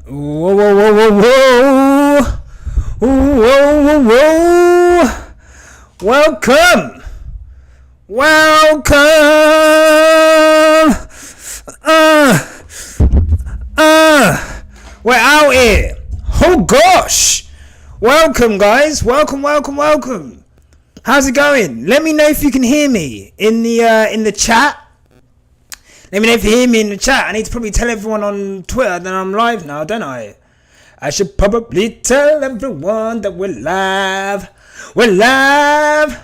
Whoa, whoa, whoa, whoa, whoa. Whoa, whoa, whoa. Welcome. Welcome. We're out here. Oh gosh. Welcome, guys. Welcome. How's it going? Let me know if you can hear me in the chat. Let me know if you hear me in the chat. I need to probably tell everyone on Twitter that I'm live now, don't I? I should probably tell everyone that we're live. We're live.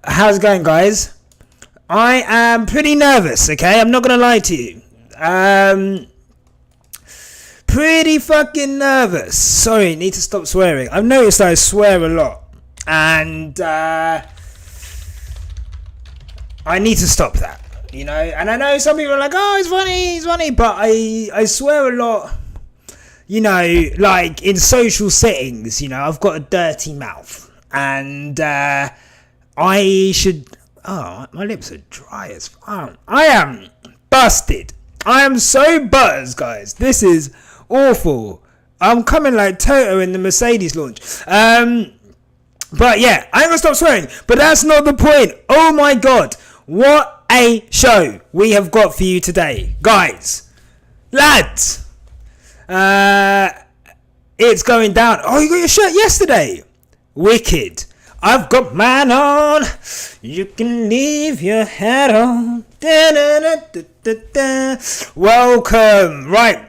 How's it going, guys? I am pretty nervous, okay? I'm not going to lie to you. Pretty fucking nervous. Sorry, need to stop swearing. I've noticed I swear a lot. And, I need to stop that, you know. And I know some people are like, "Oh, he's funny," but I swear a lot, you know, like in social settings. You know, I've got a dirty mouth, and I should. Oh, my lips are dry as fuck. I am busted. I am so buzzed, guys. This is awful. I'm coming like Toto in the Mercedes launch. But yeah, I ain't gonna stop swearing. But that's not the point. Oh my god. What a show we have got for you today, guys, lads. It's going down. Oh, you got your shirt yesterday. Wicked. I've got mine on. You can leave your hat on. Welcome. Right,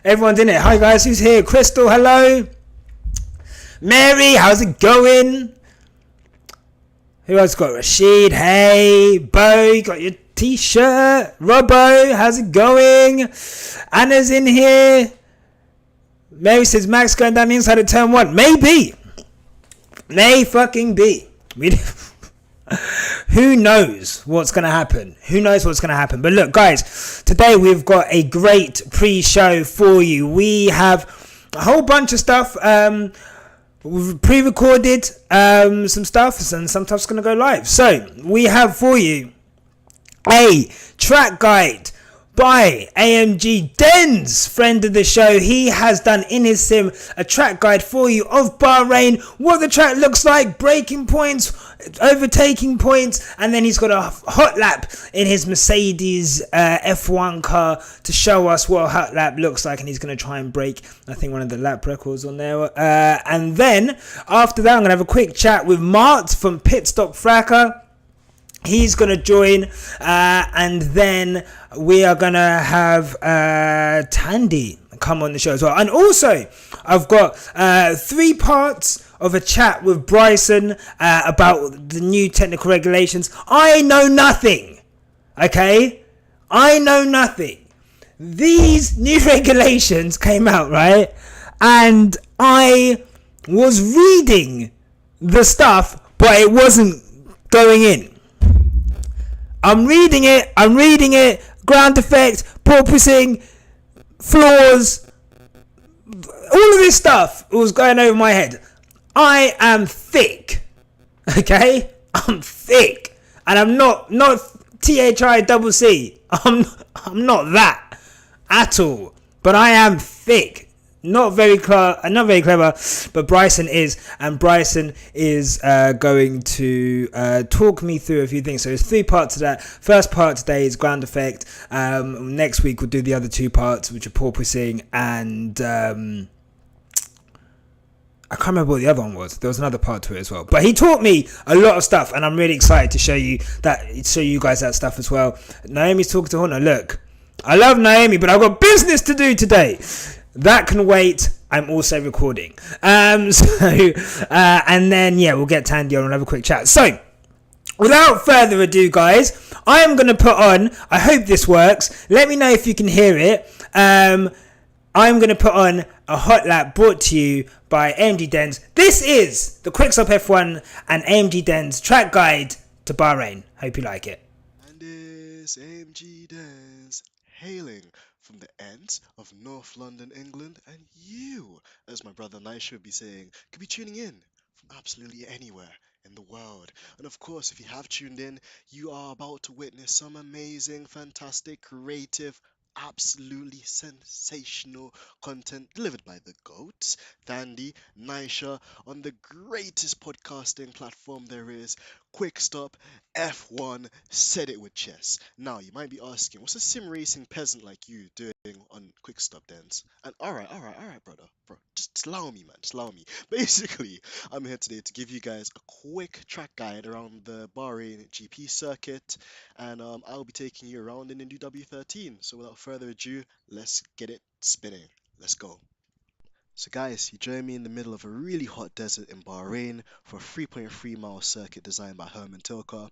everyone's in it. Hi guys, who's here? Crystal, hello. Mary, how's it going? Who else got? Rashid, hey. Bo, you got your t-shirt. Robbo, how's it going? Anna's in here. Mary says Max going down the inside of turn 1. Maybe. May fucking be. Who knows what's going to happen? But look, guys, today we've got a great pre-show for you. We have a whole bunch of stuff. We've pre-recorded some stuff, and some stuff's going to go live. So, we have for you a track guide by AMG Denz, friend of the show. He has done in his sim a track guide for you of Bahrain, what the track looks like, braking points, overtaking points, and then he's got a hot lap in his Mercedes F1 car to show us what a hot lap looks like, and he's going to try and break, I think, one of the lap records on there. And then after that, I'm going to have a quick chat with Mart from Pit Stop Fracas. He's going to join, and then we are going to have Tandy come on the show as well. And also, I've got 3 parts of a chat with Bryson about the new technical regulations. I know nothing, okay? I know nothing. These new regulations came out, right? And I was reading the stuff, but it wasn't going in. I'm reading it, ground effect, porpoising, floors, all of this stuff was going over my head. I am thick, okay? I'm thick, and I'm not THICC. I'm not that at all, but I am thick. Not very clever, but Bryson is, and Bryson is going to talk me through a few things. So there's 3 parts to that. First part today is ground effect. Next week we'll do the other 2 parts, which are porpoising and I can't remember what the other one was. There was another part to it as well. But he taught me a lot of stuff, and I'm really excited to show you guys that stuff as well. Naomi's talking to Hunter. Look, I love Naomi, but I've got business to do today. That can wait. I'm also recording. And then, yeah, we'll get Tandy on and have a quick chat. So, without further ado, guys, I am going to put on, I hope this works. Let me know if you can hear it. I'm going to put on a hot lap brought to you by AMG Denz. This is the Quickstop F1 and AMG Denz track guide to Bahrain. Hope you like it. And it's AMG Denz hailing from the ends of North London, England, and you, as my brother Nice would be saying, could be tuning in from absolutely anywhere in the world. And of course, if you have tuned in, you are about to witness some amazing, fantastic, creative absolutely sensational content delivered by the GOATs, Dandy, Nisha, on the greatest podcasting platform there is, Quick Stop, F1, said it with chess. Now, you might be asking, what's a sim racing peasant like you doing on Quick Stop, Dens? And alright, brother, bro, just allow me, man, just allow me. Basically, I'm here today to give you guys a quick track guide around the Bahrain GP circuit, and I'll be taking you around in the new W13. So without further ado, let's get it spinning. Let's go. So guys, you join me in the middle of a really hot desert in Bahrain for a 3.3-mile circuit designed by Herman Tilke.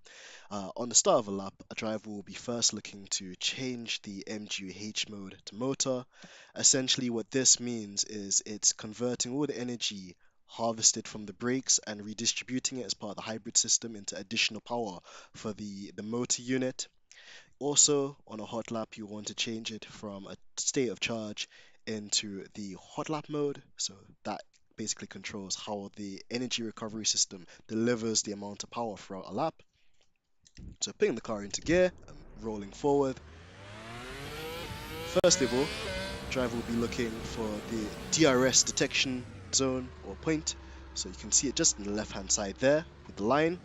On the start of a lap, a driver will be first looking to change the MGU-H mode to motor. Essentially what this means is it's converting all the energy harvested from the brakes and redistributing it as part of the hybrid system into additional power for the motor unit. Also, on a hot lap, you want to change it from a state of charge into the hot lap mode. So that basically controls how the energy recovery system delivers the amount of power throughout a lap. So putting the car into gear and rolling forward. First of all, driver will be looking for the DRS detection zone or point. So you can see it just on the left hand side there with the line.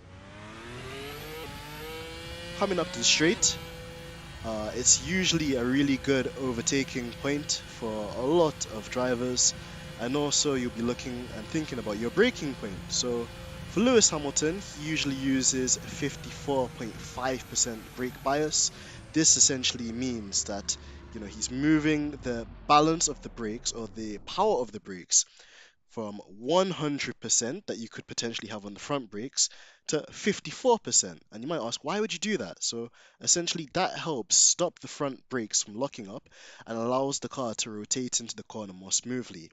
Coming up to the straight, it's usually a really good overtaking point for a lot of drivers, and also you'll be looking and thinking about your braking point. So for Lewis Hamilton, he usually uses 54.5% brake bias. This essentially means that he's moving the balance of the brakes or the power of the brakes from 100% that you could potentially have on the front brakes to 54%. And you might ask, why would you do that? So essentially, that helps stop the front brakes from locking up and allows the car to rotate into the corner more smoothly.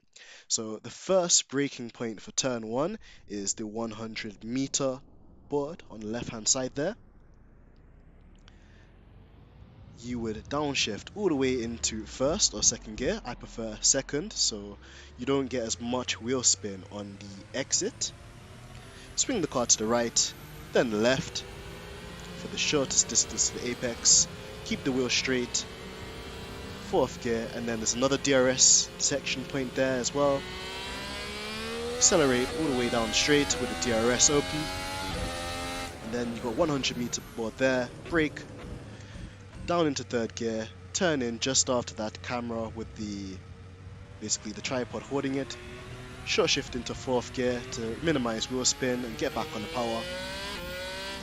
So the first braking point for turn one is the 100-meter board on the left hand side there. You would downshift all the way into first or second gear. I prefer second, so you don't get as much wheel spin on the exit. Swing the car to the right, then the left for the shortest distance to the apex. Keep the wheel straight, fourth gear, and then there's another DRS section point there as well. Accelerate all the way down straight with the DRS open. And then you've got 100-meter board there, brake, down into third gear, turn in just after that camera with basically the tripod holding it, short shift into fourth gear to minimize wheel spin and get back on the power.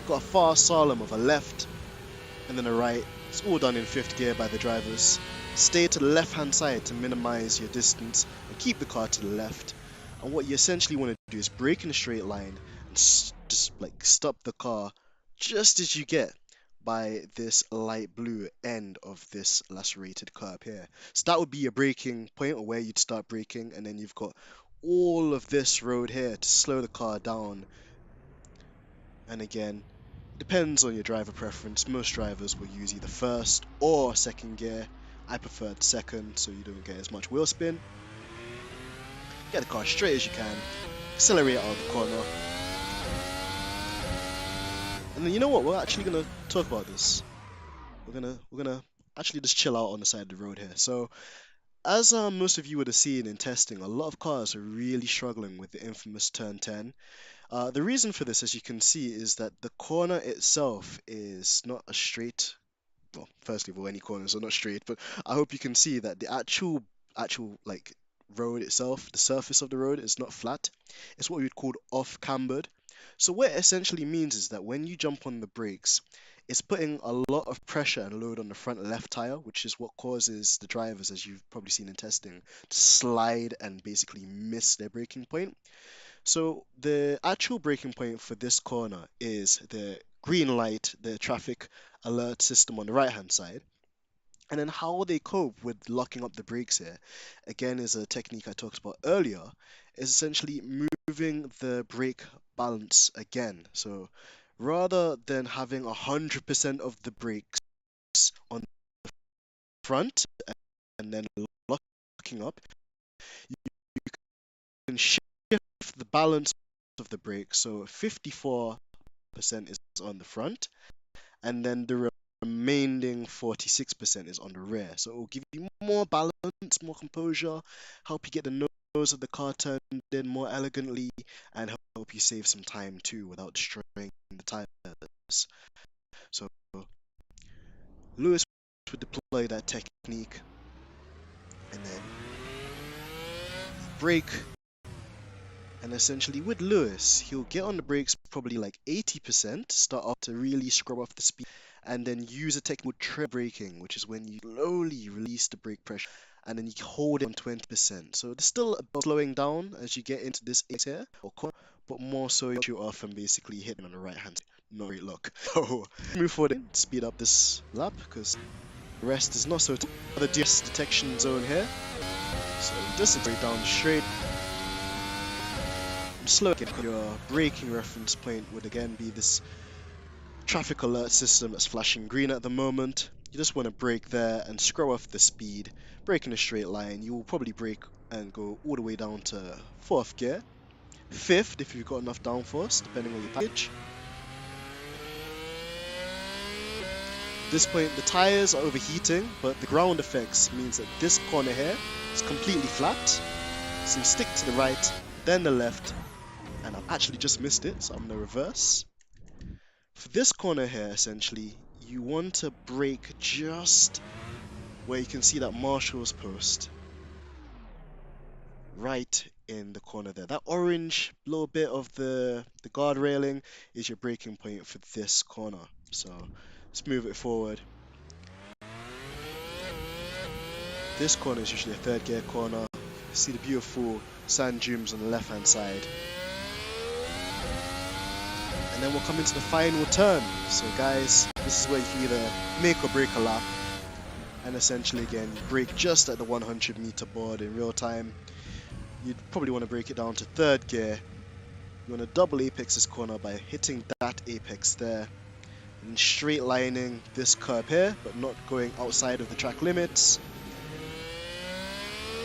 Got a fast slalom of a left and then a right. It's all done in fifth gear by the drivers. Stay to the left hand side to minimize your distance and keep the car to the left. And what you essentially want to do is brake in a straight line and just like stop the car just as you get by this light blue end of this lacerated curb here. So that would be your braking point, or where you'd start braking, and then you've got all of this road here to slow the car down. And again, it depends on your driver preference. Most drivers will use either first or second gear. I preferred second, so you don't get as much wheel spin. Get the car straight as you can, accelerate out of the corner. And then you know what? We're actually gonna talk about this. We're gonna actually just chill out on the side of the road here. So, as most of you would have seen in testing, a lot of cars are really struggling with the infamous turn 10. The reason for this, as you can see, is that the corner itself is not a straight. Well, firstly of all, any corners are not straight, but I hope you can see that the actual like road itself, the surface of the road is not flat. It's what we'd call off cambered. So what it essentially means is that when you jump on the brakes, it's putting a lot of pressure and load on the front left tire, which is what causes the drivers, as you've probably seen in testing, to slide and basically miss their braking point. So the actual braking point for this corner is the green light, the traffic alert system on the right hand side. And then how they cope with locking up the brakes here, again, is a technique I talked about earlier, is essentially moving the brake balance again. So rather than having 100% of the brakes on the front and then locking up, you can shift the balance of the brake. So 54% is on the front, and then the remaining 46% is on the rear. So it will give you more balance, more composure, help you get the nose of the car turned in more elegantly, and help you save some time too without destroying the tires. So Lewis would deploy that technique and then brake. And essentially with Lewis, he'll get on the brakes probably like 80%, start off to really scrub off the speed, and then use a technique called tread braking, which is when you slowly release the brake pressure and then you hold it on 20%. So there's still a slowing down as you get into this here, or corner, but more so you off and basically hitting on the right hand. Not great luck. So move forward and speed up this lap because the rest is not so tough. The DS detection zone here. So just straight down straight. Slow again. Your braking reference point would again be this traffic alert system that's flashing green at the moment. You just want to brake there and scrub off the speed, brake in a straight line. You will probably brake and go all the way down to 4th gear, 5th if you've got enough downforce, depending on your package. At this point, the tires are overheating, but the ground effects means that this corner here is completely flat. So you stick to the right, then the left, and I've actually just missed it, so I'm going to reverse. For this corner here, essentially, you want to brake just where you can see that marshal's post. Right in the corner there. That orange little bit of the guard railing is your braking point for this corner. So let's move it forward. This corner is usually a 3rd gear corner. You see the beautiful sand dunes on the left hand side. And then we'll come into the final turn. So guys, this is where you can either make or break a lap. And essentially again, you brake just at the 100 meter board in real time. You'd probably want to break it down to 3rd gear. You want to double apex this corner by hitting that apex there. And straight lining this curb here, but not going outside of the track limits.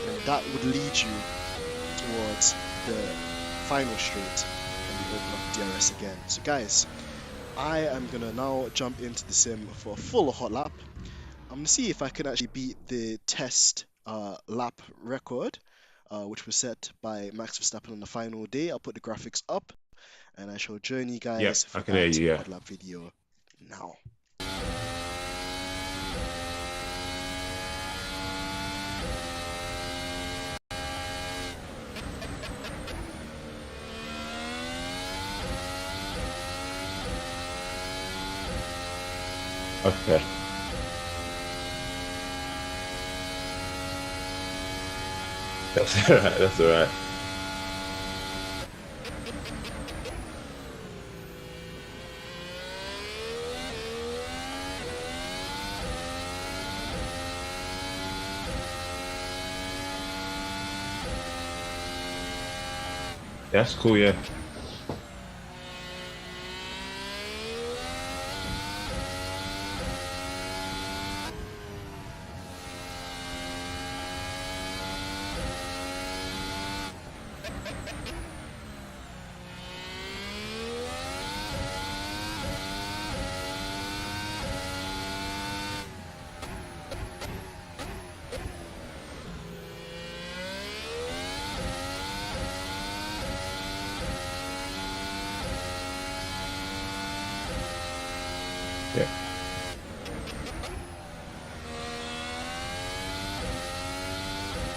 And that would lead you towards the final straight. Open up DRS again. So guys, I am gonna now jump into the sim for a full hot lap. I'm gonna see if I can actually beat the test lap record, which was set by Max Verstappen on the final day. I'll put the graphics up, and I shall join you guys for that hot lap video now. Okay. That's alright, that's alright. That's cool, yeah.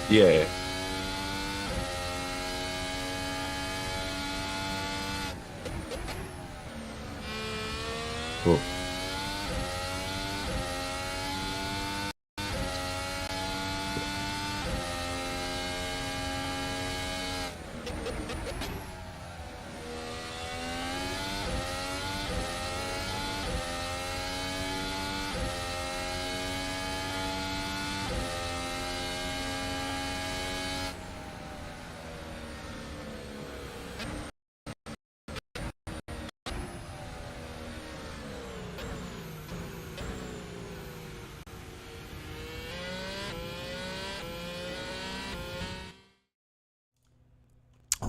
Yeah. Yeah. Cool.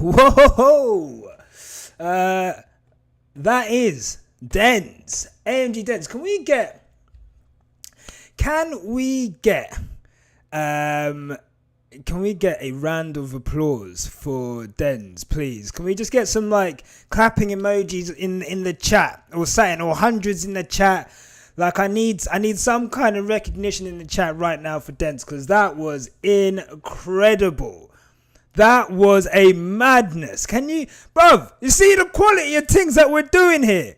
Whoa! That is dense. AMG dense. Can we get Can we get a round of applause for Dens, please? Can we just get some like clapping emojis in the chat or something, or hundreds in the chat? Like I need some kind of recognition in the chat right now for Dens, because that was incredible. That was a madness. Can you, bruv? You see the quality of things that we're doing here?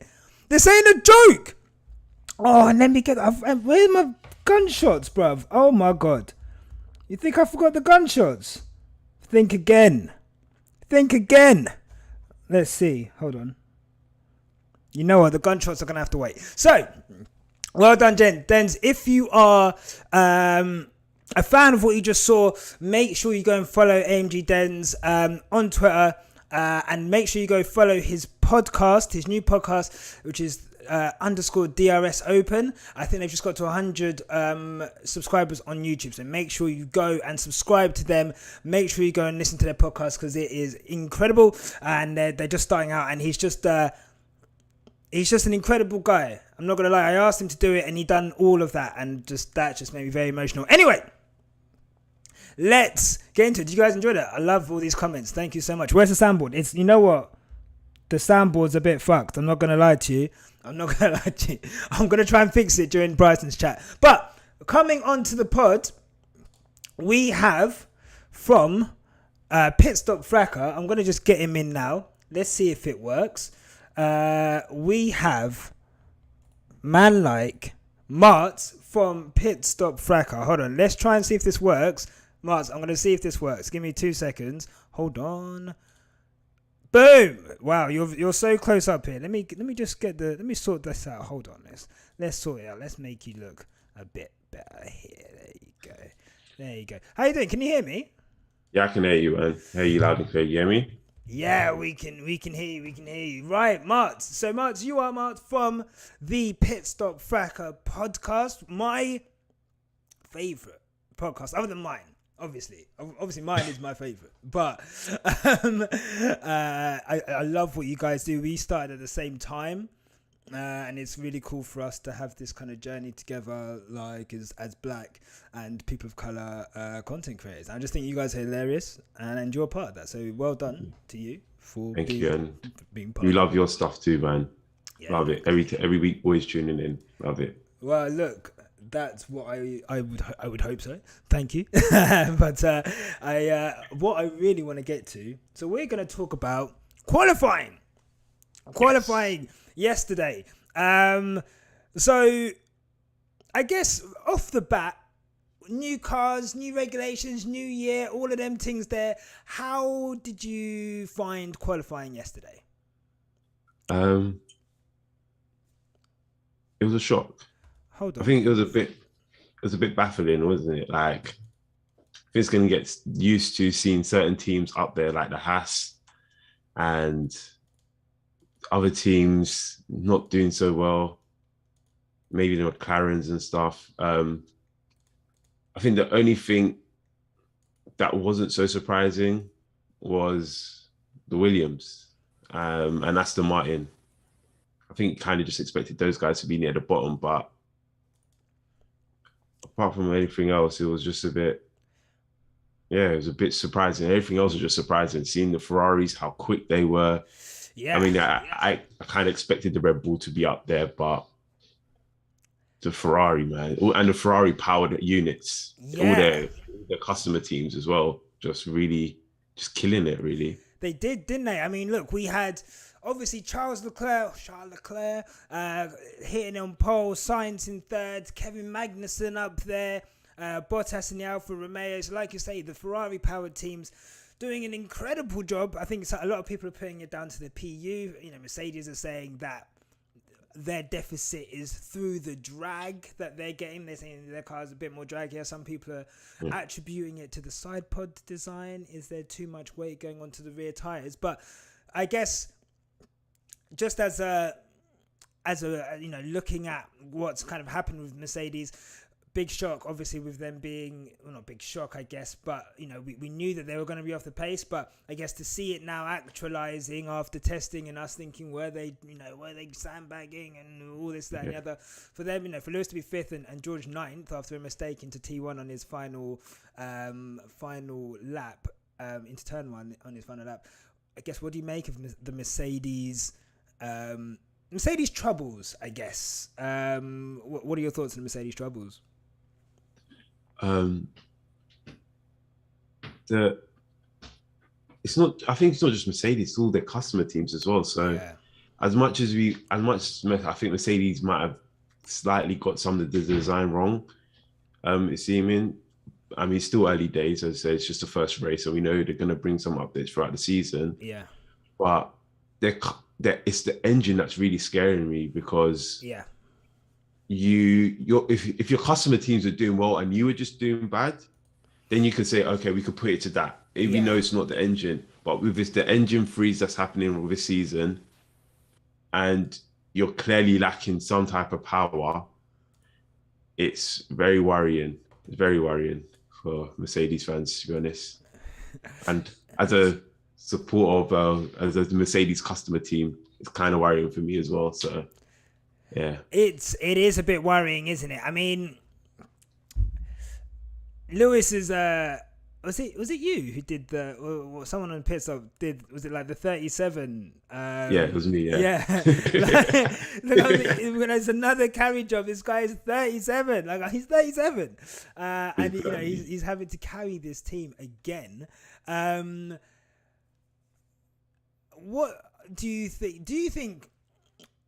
This ain't a joke. Oh, and let me get. Where's my gunshots, bruv? Oh my god. You think I forgot the gunshots? Think again. Let's see. Hold on. You know what? The gunshots are going to have to wait. So, well done, Dens. If you are a fan of what you just saw, make sure you go and follow AMG Dens on Twitter. And make sure you go follow his podcast, his new podcast, which is _DRS Open. I think they've just got to 100 subscribers on YouTube, so make sure you go and subscribe to them. Make sure you go and listen to their podcast, because it is incredible, and they're just starting out, and he's just an incredible guy. I'm not gonna lie, I asked him to do it and he done all of that, and that just made me very emotional. Anyway, let's get into it. Did you guys enjoy that? I love all these comments. Thank you so much. Where's the soundboard? You know what? The soundboard's a bit fucked. I'm not going to lie to you. I'm going to try and fix it during Bryson's chat. But coming on to the pod, we have from Pit Stop Fracas. I'm going to just get him in now. Let's see if it works. We have man like Martz from Pit Stop Fracas. Hold on. Let's try and see if this works. Martz, I'm going to see if this works. Give me 2 seconds. Hold on. Boom! Wow, you're so close up here. Let me just let me sort this out. Hold on, let's sort it out. Let's make you look a bit better here. There you go. How you doing? Can you hear me? Yeah, I can hear you, man. Hear you loud and clear. You hear me? Yeah, we can hear you. Right, Martz. So Martz, you are Martz from the Pit Stop Fracas podcast. My favorite podcast, other than mine. Obviously mine is my favorite, but I love what you guys do. We started at the same time, and it's really cool for us to have this kind of journey together, like as black and people of color content creators. I just think you guys are hilarious, and you're a part of that. So well done to you for being part. We love your stuff too, man. Yeah, love it. Every week, always tuning in. Love it. Well, look. That's what I would hope so. Thank you. But what I really want to get to. So we're going to talk about qualifying yesterday. So I guess off the bat, new cars, new regulations, new year, all of them things there. How did you find qualifying yesterday? It was a shock. Hold on. I think it was a bit baffling, wasn't it? Like, I think it's going to get used to seeing certain teams up there, like the Haas, and other teams not doing so well. Maybe the McLarens and stuff. I think the only thing that wasn't so surprising was the Williams and Aston Martin. I think kind of just expected those guys to be near the bottom, but apart from anything else, it was just it was a bit surprising. Everything else was just surprising. Seeing the Ferraris, how quick they were. Yeah. I mean, I kind of expected the Red Bull to be up there, but the Ferrari, man, and the Ferrari powered units, all their customer teams as well, just killing it, really. They did, didn't they? I mean, look, we had obviously Charles Leclerc hitting on pole, Sainz in third, Kevin Magnussen up there, Bottas in the Alfa Romeo. So like you say, the Ferrari powered teams doing an incredible job. I think a lot of people are putting it down to the PU. You know, Mercedes are saying that their deficit is through the drag that they're getting. They're saying their car's a bit more draggy. Some people are attributing it to the side pod design. Is there too much weight going onto the rear tires? But I guess just as a looking at what's kind of happened with Mercedes, big shock, obviously, with them being, well, not big shock, I guess, but, you know, we knew that they were going to be off the pace, but I guess to see it now actualizing after testing and us thinking, were they sandbagging and all this, that, and the other, for them, you know, for Lewis to be 5th and George 9th after a mistake into T1 on his final lap, into turn 1 on his final lap. I guess, what do you make of the Mercedes troubles, I guess? What are your thoughts on the Mercedes troubles? It's not. I think it's not just Mercedes; it's all their customer teams as well. So, as much as I think Mercedes might have slightly got some of the design wrong. It's seeming. I mean, it's still early days. As I say, it's just the first race, and we know they're going to bring some updates throughout the season. Yeah, but it's the engine that's really scaring me, because if your customer teams are doing well and you were just doing bad, then you could say, okay, we could put it to that. Even though it's not the engine, but with the engine freeze that's happening with this season, and you're clearly lacking some type of power, it's very worrying. It's very worrying for Mercedes fans, to be honest. And as a support of as a Mercedes customer team, it's kind of worrying for me as well. So yeah, it is a bit worrying, isn't it? I mean, Lewis is was it you who did someone on pit stop did, was it like the 37? Yeah, it was me. Yeah. When it's another carry job, this guy is 37. Like, he's 37, and you know he's having to carry this team again. What do you think? Do you think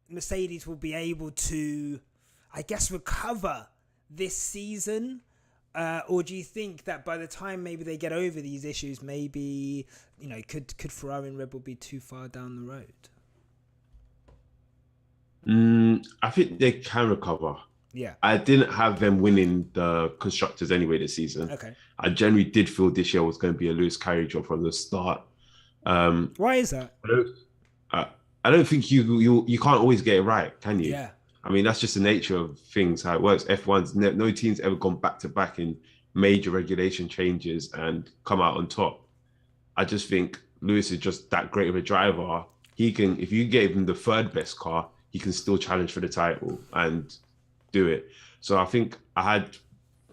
Mercedes will be able to, I guess, recover this season? Or do you think that by the time maybe they get over these issues, maybe, you know, could Ferrari and Red Bull be too far down the road? I think they can recover. Yeah. I didn't have them winning the constructors anyway this season. Okay. I generally did feel this year was going to be a Lewis carry job from the start. Why is that? I don't think you can't always get it right, can you? Yeah. I mean, that's just the nature of things, how it works. F1's no team's ever gone back to back in major regulation changes and come out on top. I just think Lewis is just that great of a driver. He can, if you gave him the third best car, he can still challenge for the title and do it. So I think I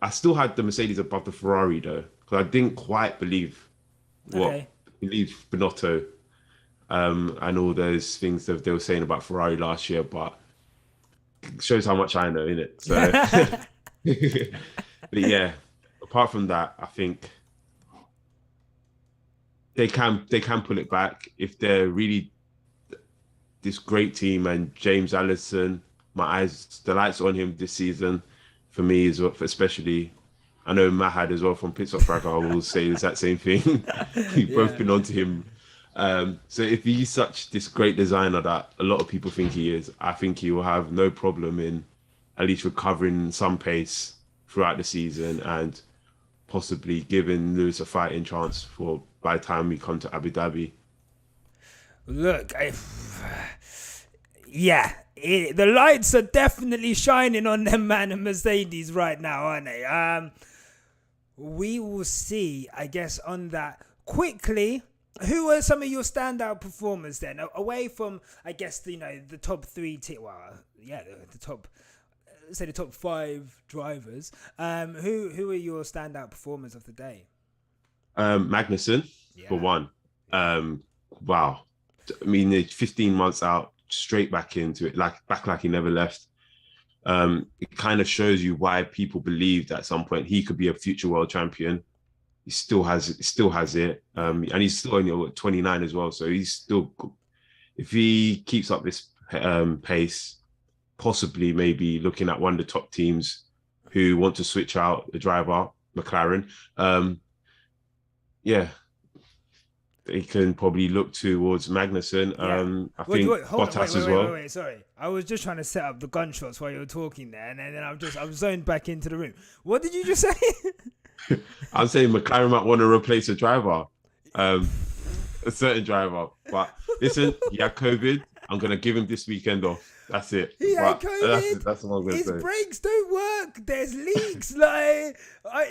still had the Mercedes above the Ferrari though, because I didn't quite believe Binotto and all those things that they were saying about Ferrari last year, but it shows how much I know, innit? So, but yeah, apart from that, I think they can pull it back if they're really this great team. And James Allison, the lights on him this season for me is especially. I know Mahad as well from Pit Stop Fragger will say the exact same thing. We've both been onto him. So if he's this great designer that a lot of people think he is, I think he will have no problem in at least recovering some pace throughout the season and possibly giving Lewis a fighting chance for by the time we come to Abu Dhabi. Look, the lights are definitely shining on them, man, and Mercedes right now, aren't they? We will see, I guess, on that. Quickly, who are some of your standout performers then, away from, I guess, the top three? The top, say the top 5 drivers. Who are your standout performers of the day? Magnussen for one. Wow, I mean, 15 months out, straight back into it, like he never left. It kind of shows you why people believed at some point he could be a future world champion. He still has it, and he's still only 29 as well. So he's still, if he keeps up this pace, possibly maybe looking at one of the top teams who want to switch out the driver, McLaren. They can probably look towards Magnussen. I think Bottas as well. Wait, sorry. I was just trying to set up the gunshots while you were talking there, and then I've zoned back into the room. What did you just say? I'm saying McLaren might want to replace a driver, a certain driver. But listen, he had COVID. I'm going to give him this weekend off. That's it. He had But COVID. that's what I'm gonna His say. brakes don't work. There's leaks. Like,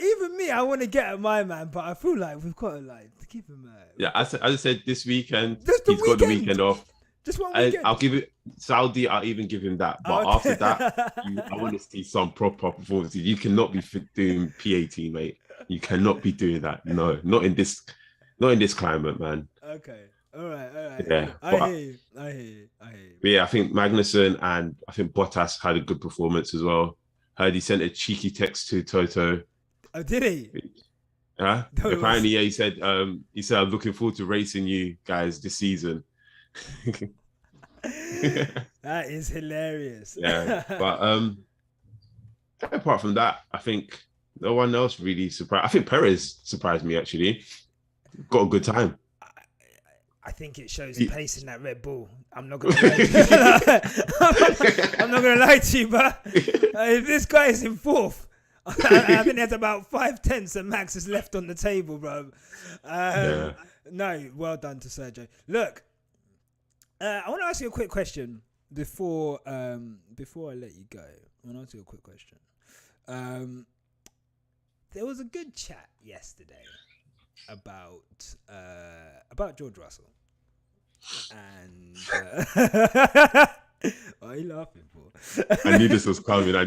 even me, I want to get at my man, but I feel like we've got to like give him a. Yeah, I just said this weekend Just the he's got the weekend. weekend off. Just one weekend. I'll give it Saudi. I'll even give him that. But Okay. after that, I want to see some proper performances. You cannot be doing PAT, mate. You cannot be doing that. No, not in this climate, man. Okay. All right. Yeah, I hear you. But yeah, I think Magnussen and I think Bottas had a good performance as well. Heard he sent a cheeky text to Toto. Oh, did he? Huh? No, Apparently, yeah, he said I'm looking forward to racing you guys this season. That is hilarious. Yeah, but apart from that, I think no one else really surprised. I think Perez surprised me actually. Got a good time. I think it shows the pace in that Red Bull. I'm not gonna lie to you. I'm not gonna lie to you, but if this guy is in fourth, I think there's about 5/10 that Max has left on the table, bro. No, well done to Sergio. Look, I want to ask you a quick question before I let you go. I want to ask you a quick question. There was a good chat yesterday about George Russell, and what are you laughing for? I knew this was coming. Are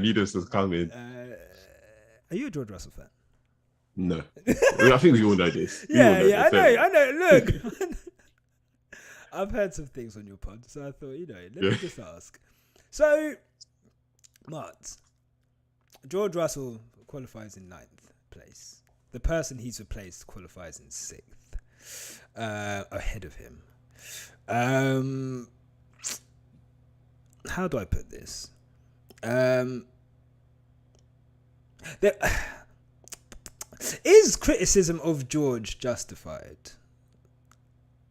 you a George Russell fan? No, I think we all know this. I know. Look, I've heard some things on your pod, so I thought, let me just ask. So, Mart, George Russell qualifies in 9th place. The person he's replaced qualifies in 6th, ahead of him. How do I put this? Is criticism of George justified?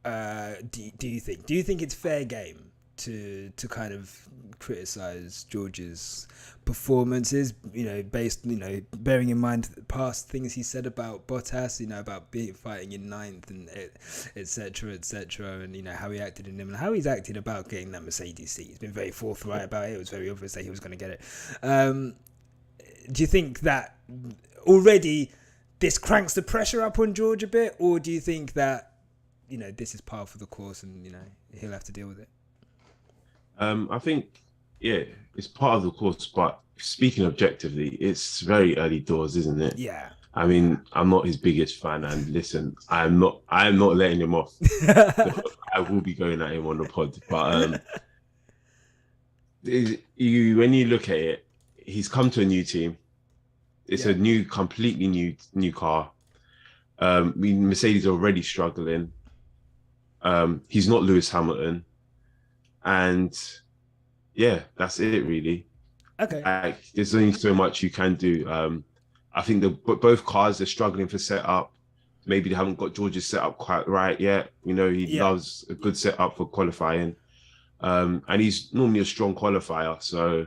Do you think? Do you think it's fair game to kind of criticize George's performances? Based bearing in mind past things he said about Bottas, about fighting in 9th and etc. and how he acted in him and how he's acted about getting that Mercedes seat. He's been very forthright about it. It was very obvious that he was going to get it. Do you think that already this cranks the pressure up on George a bit, or do you think that this is par for the course and he'll have to deal with it? I think it's part of the course, but speaking objectively, it's very early doors, isn't it? Yeah. I mean, I'm not his biggest fan, and listen, I'm not letting him off. I will be going at him on the pod, but when you look at it, he's come to a new team. It's a completely new car. Mercedes are already struggling. He's not Lewis Hamilton, and that's it really. Okay. There's only so much you can do. I think both cars are struggling for setup. Maybe they haven't got George's setup quite right yet. He loves a good setup for qualifying, and he's normally a strong qualifier. So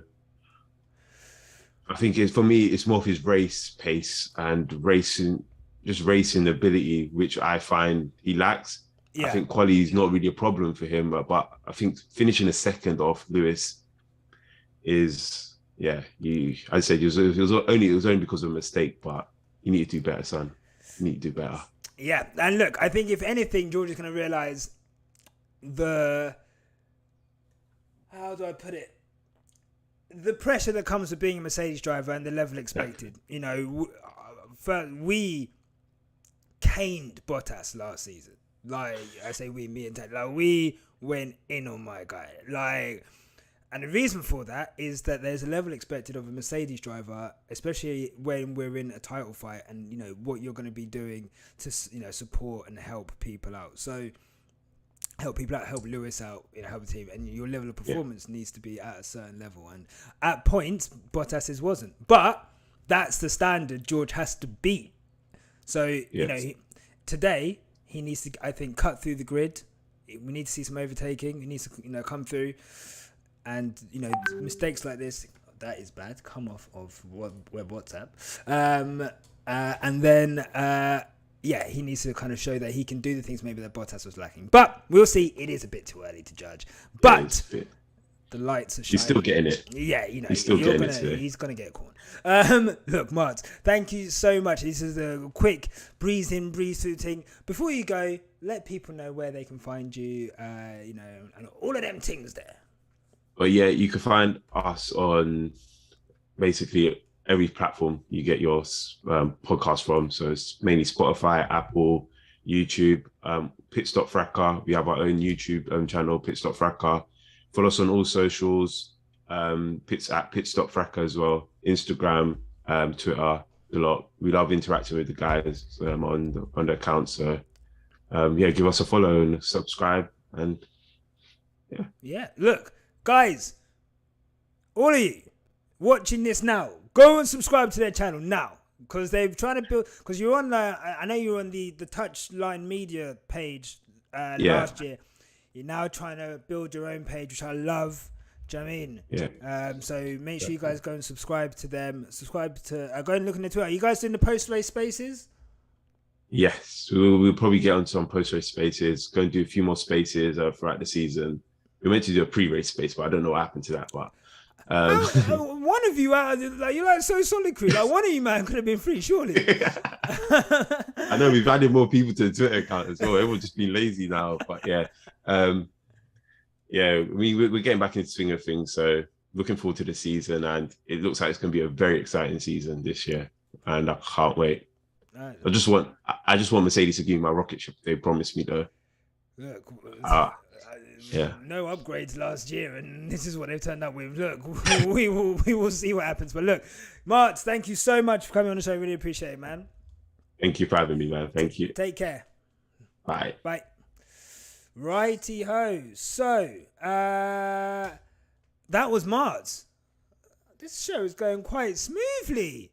I think for me, it's more of his race pace and racing ability, which I find he lacks. Yeah. I think quality is not really a problem for him, but I think finishing a second off Lewis is, I said it was only because of a mistake, but you need to do better, son. You need to do better. Yeah, and look, I think if anything, George is going to realise how do I put it? The pressure that comes with being a Mercedes driver and the level expected. We caned Bottas last season. Like, I say we, me and Ted, we went in on my guy. And the reason for that is that there's a level expected of a Mercedes driver, especially when we're in a title fight and, what you're going to be doing to, support and help people out. So, help people out, help Lewis out, help the team. And your level of performance needs to be at a certain level. And at points, Bottas's wasn't. But that's the standard George has to beat. So, today, he needs to, I think, cut through the grid. We need to see some overtaking. He needs to, come through. And, mistakes like this, that is bad. Come off of web WhatsApp. And then, he needs to kind of show that he can do the things maybe that Bottas was lacking. But we'll see. It is a bit too early to judge. But the lights are shining. He's still getting it. Yeah, you know, He's still getting it today. He's gonna get corn. Look, Mart, thank you so much. This is a quick breeze in, breeze through thing. Before you go, let people know where they can find you. You know, and all of them things there. But yeah, you can find us on basically every platform you get your podcast from. So it's mainly Spotify, Apple, YouTube, Pit Stop Fracas. We have our own YouTube channel, Pit Stop Fracas. Follow us on all socials, Pit Stop Fracas as well, Instagram, Twitter, a lot. We love interacting with the guys on the account. So yeah, give us a follow and subscribe, and yeah. Look, guys, all of you watching this now, go and subscribe to their channel now, because they're trying to build. Because you're on I know you're on the Touchline Media page last year. You're now trying to build your own page, which I love. Do you know what I mean? Yeah. So make sure you guys go and subscribe to them. Subscribe to. Go and look on the Twitter. Are you guys doing the post-race spaces? Yes, we'll probably get on some post-race spaces. Go and do a few more spaces throughout the season. We meant to do a pre-race space, but I don't know what happened to that. But one of you you're like so solid crew. Like one of you man could have been free, surely. I know we've added more people to the Twitter account as well. Everyone's just been lazy now, but yeah, we're getting back into the swing of things. So looking forward to the season, and it looks like it's going to be a very exciting season this year, and I can't wait. Right. I just want Mercedes to give me my rocket ship. They promised me though. Look, yeah. No upgrades last year, and this is what they've turned up with. Look, we will see what happens. But look, Mart, thank you so much for coming on the show. Really appreciate it, man. Thank you for having me, man. Thank you. Take care. Bye. Bye. Righty ho. So, that was Mart. This show is going quite smoothly.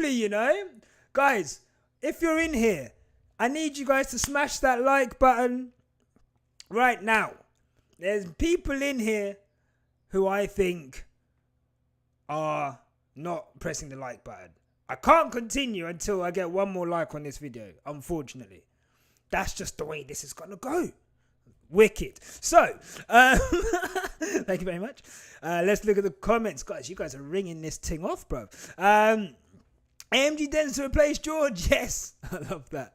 You know. Guys, if you're in here, I need you guys to smash that like button right now. There's people in here who I think are not pressing the like button. I can't continue until I get one more like on this video, unfortunately. That's just the way this is gonna go. Wicked. So, thank you very much. Let's look at the comments. Guys, you guys are ringing this thing off, bro. AMG Dens to replace George. Yes. I love that.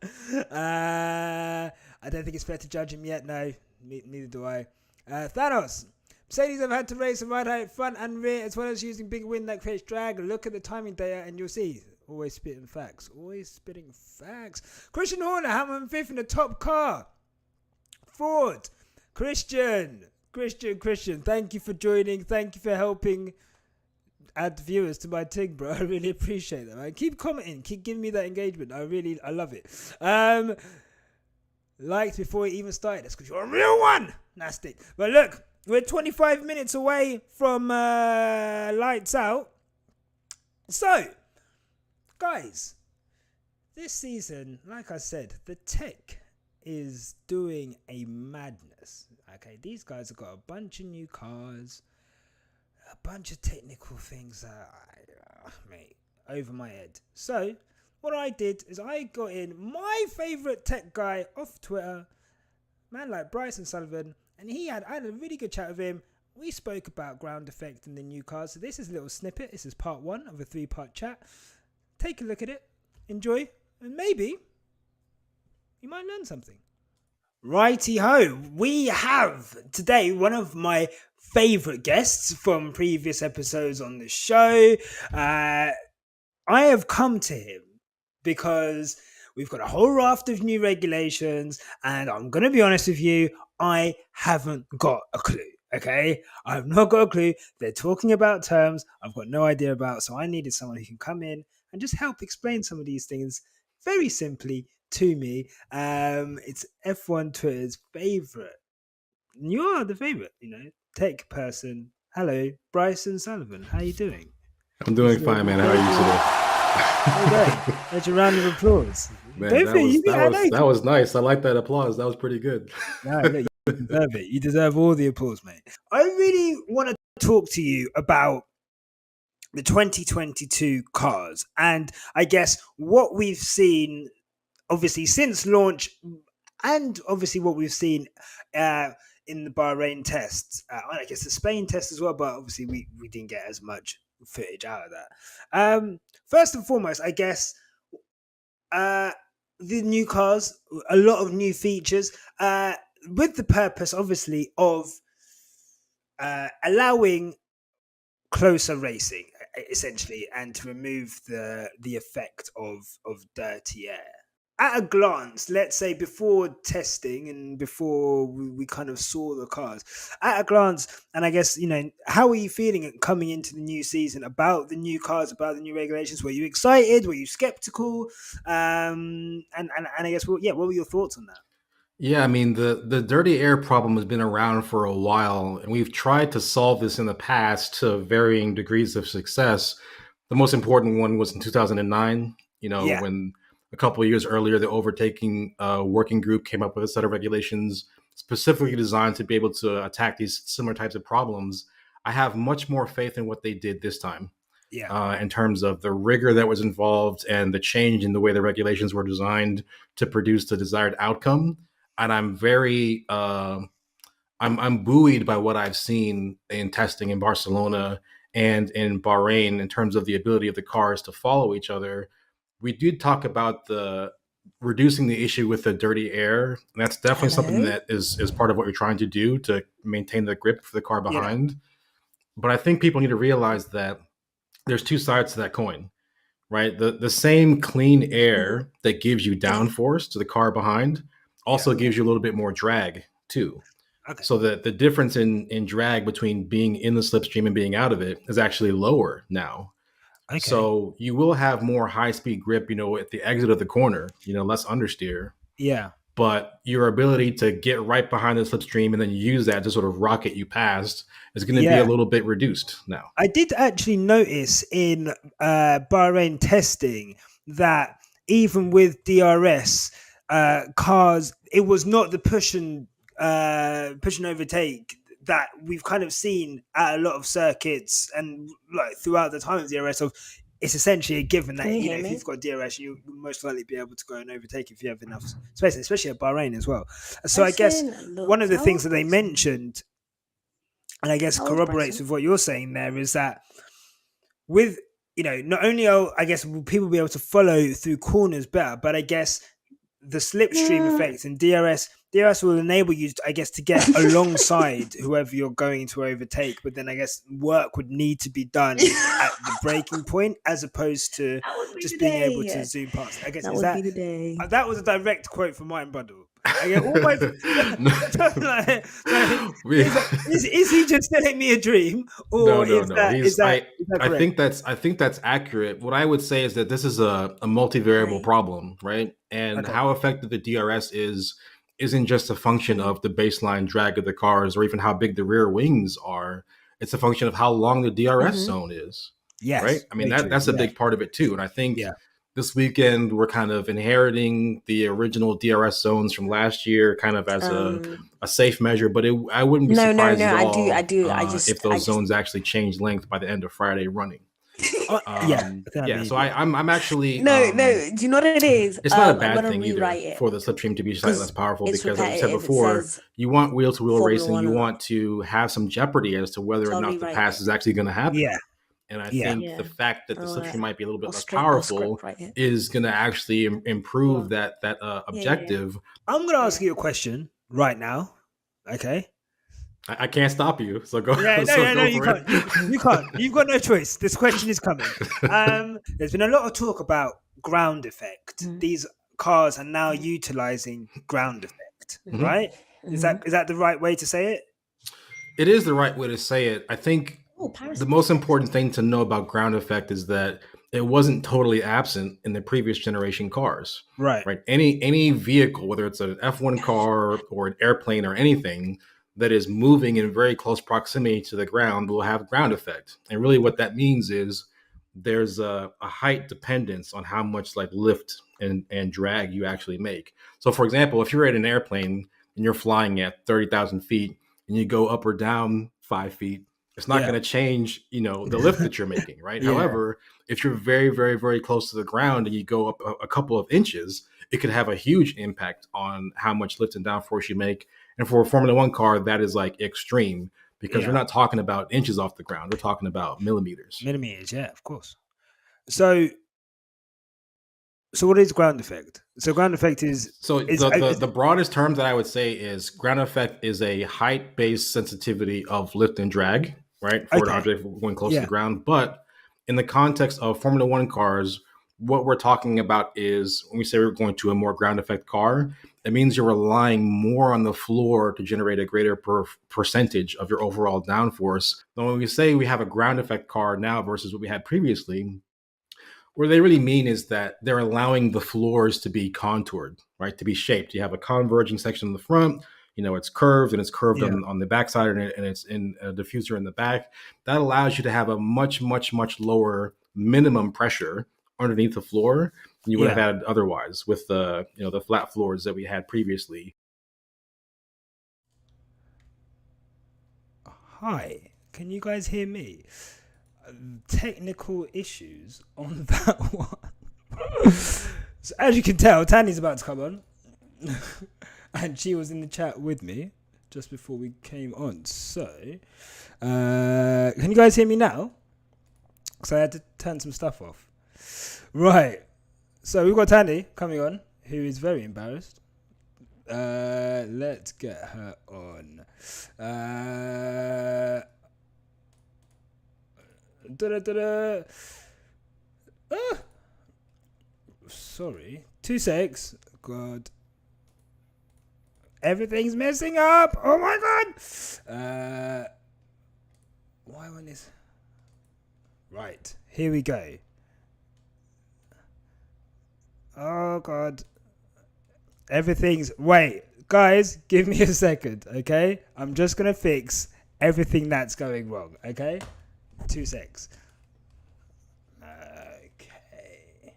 I don't think it's fair to judge him yet. No, neither do I. Thanos. Mercedes have had to race the ride height front and rear, as well as using big wind that creates drag. Look at the timing data and you'll see. Always spitting facts. Christian Horner, Hamilton 5th in the top car. Ford. Christian. Thank you for joining. Thank you for helping add viewers to my thing, bro. I really appreciate that, man. Keep commenting. Keep giving me that engagement. I love it. Liked before it even started. That's because you're a real one. Nasty. But look, we're 25 minutes away from lights out. So, guys, this season, like I said, the tech is doing a madness. Okay, these guys have got a bunch of new cars, a bunch of technical things mate, over my head. So what I did is I got in my favorite tech guy off Twitter, man like Bryson Sullivan, and I had a really good chat with him. We spoke about ground effect and the new cars. So this is a little snippet. This is part 1 of a 3-part chat. Take a look at it, enjoy, and maybe you might learn something. Righty ho, we have today one of my favorite guests from previous episodes on the show. I have come to him because we've got a whole raft of new regulations, and I'm going to be honest with you, I haven't got a clue. Okay, I've not got a clue. They're talking about terms I've got no idea about, so I needed someone who can come in and just help explain some of these things very simply to me. It's F1 Twitter's favorite. You are the favorite, tech person. Hello, Bryson Sullivan. How are you doing? I'm doing fine, man. How are you today? Okay, that's a round of applause. Man, that was nice. I like that applause. That was pretty good. No, you deserve it. You deserve all the applause, mate. I really want to talk to you about the 2022 cars, and I guess what we've seen, obviously, since launch, and obviously what we've seen in the Bahrain tests. I guess the Spain test as well, but obviously we didn't get as much footage out of that. First and foremost, I guess the new cars, a lot of new features, with the purpose, obviously, of allowing closer racing, essentially, and to remove the effect of dirty air. At a glance, let's say before testing and before we kind of saw the cars, at a glance, and I guess, how are you feeling coming into the new season about the new cars, about the new regulations? Were you excited? Were you skeptical? And I guess, what were your thoughts on that? Yeah, I mean, the dirty air problem has been around for a while, and we've tried to solve this in the past to varying degrees of success. The most important one was in 2009, Yeah. when a couple of years earlier, the overtaking working group came up with a set of regulations specifically designed to be able to attack these similar types of problems. I have much more faith in what they did this time. Yeah. In terms of the rigor that was involved and the change in the way the regulations were designed to produce the desired outcome. And I'm very I'm buoyed by what I've seen in testing in Barcelona and in Bahrain in terms of the ability of the cars to follow each other. We did talk about the reducing the issue with the dirty air. And that's definitely something that is part of what you're trying to do to maintain the grip for the car behind. But I think people need to realize that there's two sides to that coin, right? The same clean air that gives you downforce to the car behind also gives you a little bit more drag too. Okay. So that the difference in drag between being in the slipstream and being out of it is actually lower now. Okay. So you will have more high speed grip, at the exit of the corner, less understeer. Yeah. But your ability to get right behind the slipstream and then use that to sort of rocket you past is going to be a little bit reduced now. I did actually notice in Bahrain testing that even with DRS cars, it was not the push and overtake that we've kind of seen at a lot of circuits and like throughout the time of DRS. Of it's essentially a given that if you've got DRS, you'll most likely be able to go and overtake if you have enough space, especially at Bahrain as well. So I guess one of the things that they mentioned, and I guess corroborates with what you're saying there, is that with, not only I guess will people be able to follow through corners better, but I guess the slipstream effect and DRS will enable you, I guess, to get alongside whoever you're going to overtake. But then I guess work would need to be done at the braking point as opposed to just being able to zoom past. I guess that was a direct quote from Martin Bundle. I get almost is he just telling me a dream, or no. I think that's accurate. What I would say is that this is a multivariable problem, right? And how effective the DRS isn't just a function of the baseline drag of the cars or even how big the rear wings are. It's a function of how long the DRS zone is. Yes, right. I mean that's a big part of it too. And I think this weekend we're kind of inheriting the original DRS zones from last year, kind of as a safe measure. But I wouldn't be surprised at all if those zones actually change length by the end of Friday running. So I'm actually no. Do you know what it is? It's not a bad thing either for the slipstream to be slightly less powerful because, as I said before, you want wheel-to-wheel racing. You want to have some jeopardy as to whether or not the pass is actually going to happen. Yeah. And I think the fact that the slipstream might be a little bit less powerful is going to actually improve that objective. I'm going to ask you a question right now. Okay. I can't stop you, so go. No, you can't. You can't. You've got no choice. This question is coming. There's been a lot of talk about ground effect. These cars are now utilizing ground effect, right? Is that the right way to say it? It is the right way to say it. I think the most important thing to know about ground effect is that it wasn't totally absent in the previous generation cars. Right. Any vehicle, whether it's an F1 car or an airplane or anything that is moving in very close proximity to the ground will have ground effect. And really what that means is there's a height dependence on how much like lift and drag you actually make. So for example, if you're at an airplane and you're flying at 30,000 feet and you go up or down 5 feet, it's not going to change, the lift that you're making, right? However, if you're very, very, very close to the ground and you go up a couple of inches, it could have a huge impact on how much lift and downforce you make And for a Formula One car, that is like extreme because Yeah. we're not talking about inches off the ground. We're talking about millimeters. Millimeters, yeah, of course. So what is ground effect? So ground effect is So the broadest term that I would say is ground effect is a height-based sensitivity of lift and drag, right? For an object going close to the ground. But in the context of Formula One cars, what we're talking about is when we say we're going to a more ground effect car, it means you're relying more on the floor to generate a greater percentage of your overall downforce. So when we say we have a ground effect car now versus what we had previously, what they really mean is that they're allowing the floors to be contoured, right? To be shaped. You have a converging section in the front, it's curved and it's curved on the backside and it's in a diffuser in the back. That allows you to have a much, much, much lower minimum pressure underneath the floor than you would have had otherwise with the flat floors that we had previously. Hi, can you guys hear me? Technical issues on that one. So as you can tell, Tanya's about to come on. And she was in the chat with me just before we came on. So, can you guys hear me now? Because I had to turn some stuff off. Right. So we've got Tanya coming on, who is very embarrassed. Let's get her on. Sorry. 2 secs. God. Everything's messing up. Oh my god. Why won't this? Right. Here we go. Oh god. Everything's. Wait. Guys, give me a second, okay? I'm just going to fix everything that's going wrong, okay? 2 secs. Okay.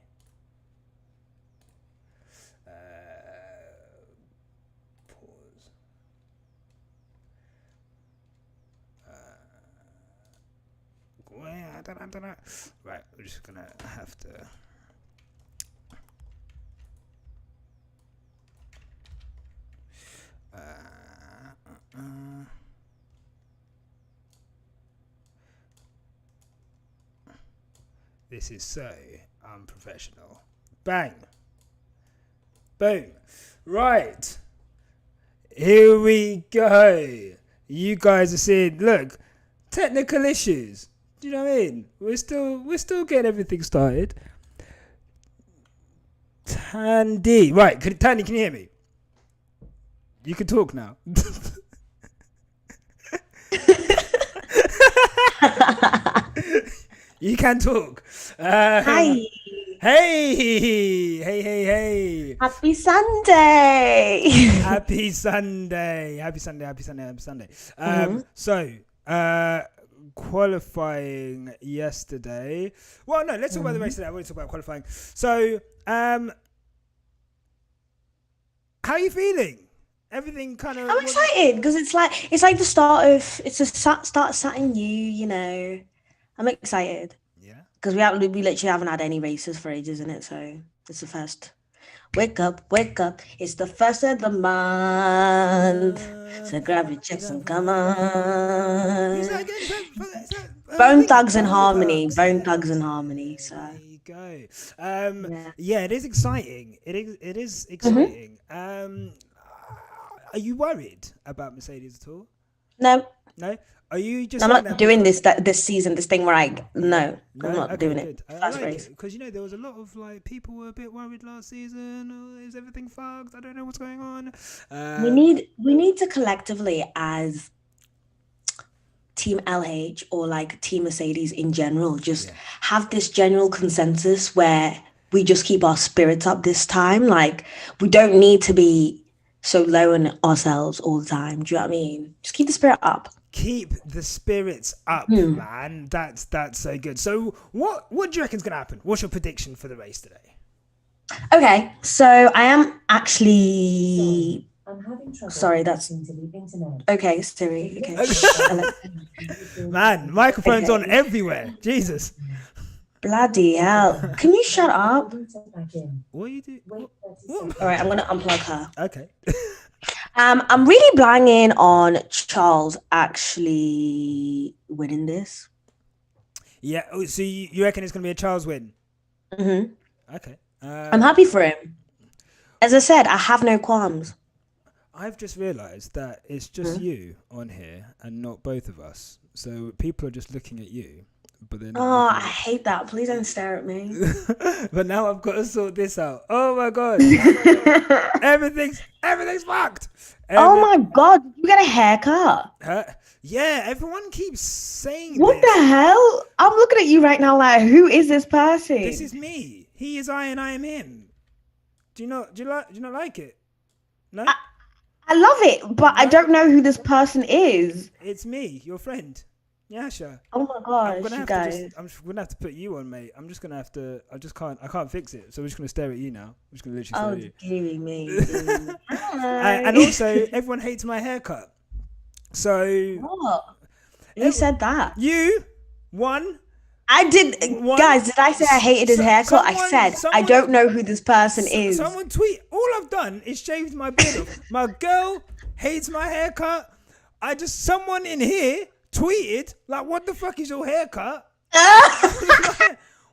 Pause. I don't know. Right, we're just gonna have to. This is so unprofessional. Bang. Boom. Right. Here we go. You guys are seeing, look, technical issues. Do you know what I mean? We're still getting everything started. Tandy. Right, Tandy, can you hear me? You can talk now. You can talk. Hi. Hey. Happy Sunday. Happy Sunday. So, qualifying yesterday. Well, no, let's talk about the race today. I want to talk about qualifying. So, how are you feeling? Everything kind of. I'm excited because it's like the start of start something new. I'm excited. Yeah. Because we literally haven't had any races for ages in it, so it's the first. Wake up! It's the first of the month. So grab your chicks and come on. Bone Thugs and Harmony. So. There you go. Yeah, it is exciting. It is exciting. Are you worried about Mercedes at all? No. Are you just? I'm not doing this season. This thing where I'm not doing it. That's right. Because there was a lot of people were a bit worried last season. Oh, is everything fucked? I don't know what's going on. We need to collectively, as Team LH or Team Mercedes in general, just have this general consensus where we just keep our spirits up this time. We don't need to be so low on ourselves all the time. Do you know what I mean? Just keep the spirit up. Keep the spirits up, man. That's so good. So what do you reckon is going to happen? What's your prediction for the race today? Okay, so I am actually... I'm having trouble. Sorry, that's... Okay, Siri. Okay. Man, microphones on everywhere. Jesus. Bloody hell. Can you shut up? What are you doing? All right, I'm going to unplug her. Okay. I'm really banging on Charles actually winning this. Yeah. Oh, so you reckon it's gonna be a Charles win? hmm Okay. I'm happy for him. As I said, I have no qualms. I've just realised that it's just you on here and not both of us. So people are just looking at you, but they're not. Oh, looking I hate that. Please don't stare at me. But now I've got to sort this out. Oh my god, everything's fucked. Oh my God, did you get a haircut? Yeah, everyone keeps saying What this. the hell? I'm looking at you right now like, who is this person? This is me. He is I and I am him. Do you not like it? No? I love it, but I don't know who this person is. It's me, your friend. Yasha. Oh my gosh, I'm gonna you have guys. I'm just gonna have to put you on, mate. I'm just gonna have to. I can't fix it. So we're just gonna stare at you now. I'm just gonna literally stare at you. Giving me. Hi. And also, everyone hates my haircut. So What? Who said that? you won. I did, guys. Did I say I hated his haircut? I said I don't know who this person is. Someone tweet. All I've done is shaved my beard off. My girl hates my haircut. Someone in here tweeted like, "What the fuck is your haircut?"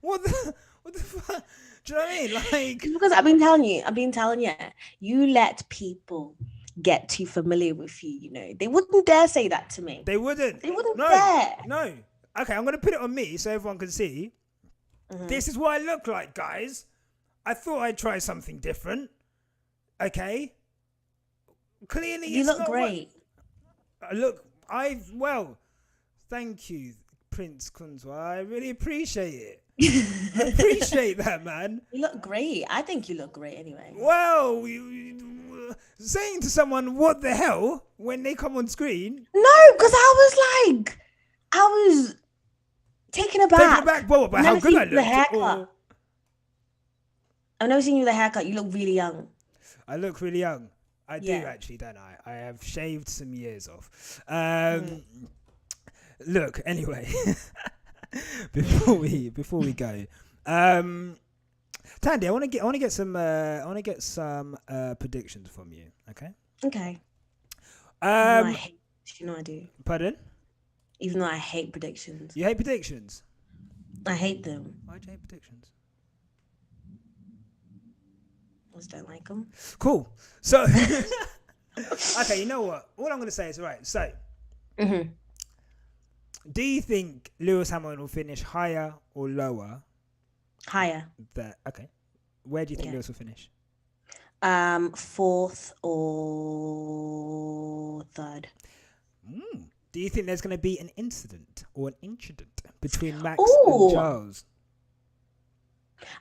What the fuck? Do you know what I mean? Like, It's because I've been telling you, you let people get too familiar with you. You know, they wouldn't dare say that to me. they wouldn't. They wouldn't No. dare. No. Okay, I'm gonna put it on me so everyone can see. This is what I look like, guys. I thought I'd try something different. Okay. Clearly, You it's look not great. Thank you, Prince Kunzwa. I really appreciate it. I appreciate that, man. You look great. I think you look great anyway. Well, saying to someone, "What the hell?" when they come on screen. No, because I was taken aback. Taken aback, but I've how never good seen I you with a looked. haircut. I've never seen you with a haircut. You look really young. I look really young. I do Yeah. actually, don't I? I have shaved some years off. Look, anyway, before we go, Tandy, I want to get some predictions from you. Okay. Okay. I hate, you know I do. Pardon? Even though I hate predictions. You hate predictions? I hate them. Why do you hate predictions? I just don't like them. Cool. So, okay, you know what? All I'm going to say is, right, so, do you think Lewis Hamilton will finish higher or lower? Higher. Okay. Where do you think Lewis will finish? Fourth or third. Do you think there's going to be an incident or an incident between Max Ooh. and Charles?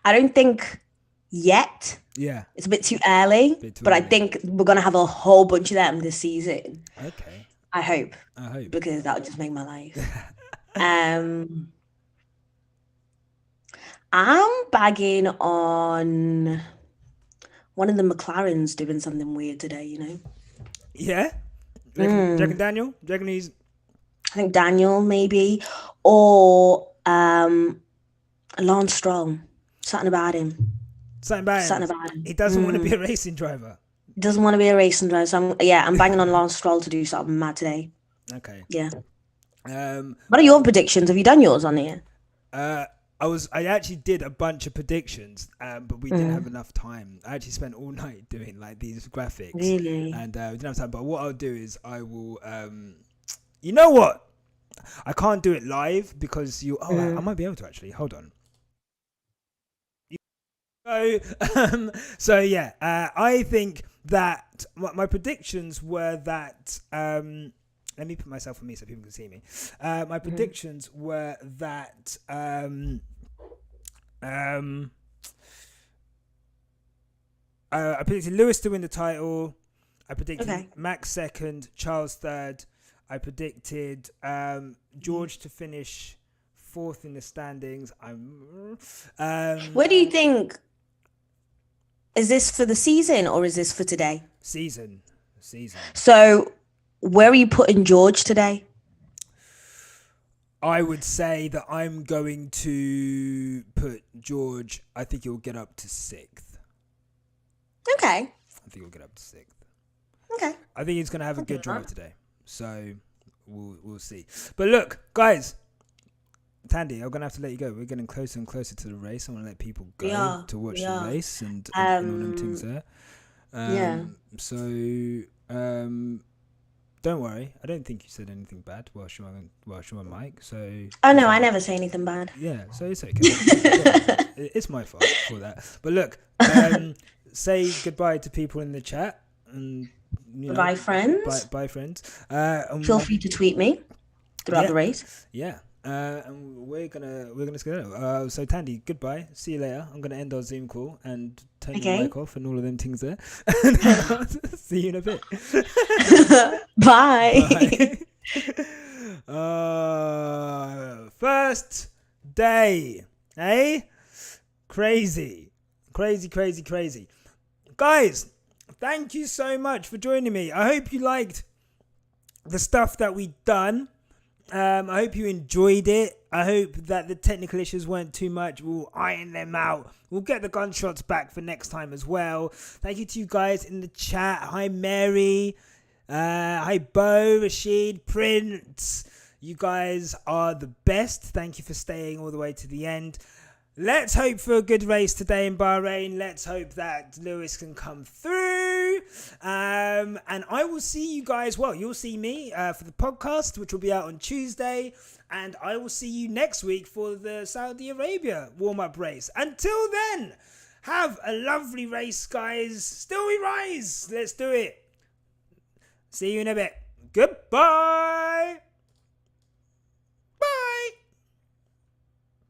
I don't think yet. Yeah. It's a bit too early. But I think we're going to have a whole bunch of them this season. Okay. I hope. Because that would just make my life. I'm bagging on one of the McLarens doing something weird today, you know? Yeah? Do you reckon Daniel? Do you reckon he's... I think Daniel, maybe. Or Lance Stroll. Something about him. Something about him. He doesn't want to be a racing driver. He doesn't want to be a racing driver. So I'm banging on Lance Stroll to do something mad today. Okay. Yeah. What are your predictions? Have you done yours on here? I actually did a bunch of predictions, but we didn't have enough time. I actually spent all night doing like these graphics. Really? And we didn't have time. But what I'll do is I will. You know what? I can't do it live because you. Oh, I might be able to actually. Hold on. So yeah, I think that my predictions were that. Let me put myself on me so people can see me. My predictions were that I predicted Lewis to win the title. I predicted Max second, Charles third. I predicted George to finish fourth in the standings. Where do you think? Is this for the season or is this for today? Season. So, where are you putting George today? I would say that I'm going to put George. I think he'll get up to sixth. Okay. I think he'll get up to sixth. Okay. I think he's going to have a Okay, good drive fine. today. So we'll see. But look, guys, Tandy, I'm going to have to let you go. We're getting closer and closer to the race. I want to let people We go are, to watch we the are. race and all them things there. Yeah. So don't worry. I don't think you said anything bad whilst you're on mic. So Oh no, I never say anything bad. yeah, so it's okay. Yeah, it's my fault for that. But look, say goodbye to people in the chat and Bye, friends. Bye, friends. Feel free to tweet me throughout the race. Yeah. And we're gonna schedule. So Tandy, goodbye. See you later. I'm gonna end our Zoom call and turn your mic off and all of them things there. See you in a bit. Bye. First day, eh? Crazy. Guys, thank you so much for joining me. I hope you liked the stuff that we done. I hope you enjoyed it. I hope that the technical issues weren't too much. We'll iron them out. We'll get the gunshots back for next time as well. Thank you to you guys in the chat. Hi, Mary. Hi, Bo, Rashid, Prince. You guys are the best. Thank you for staying all the way to the end. Let's hope for a good race today in Bahrain. Let's hope that Lewis can come through. And I will see you guys. Well, you'll see me for the podcast, which will be out on Tuesday. And I will see you next week for the Saudi Arabia warm-up race. Until then, have a lovely race, guys. Still we rise. Let's do it. See you in a bit. Goodbye.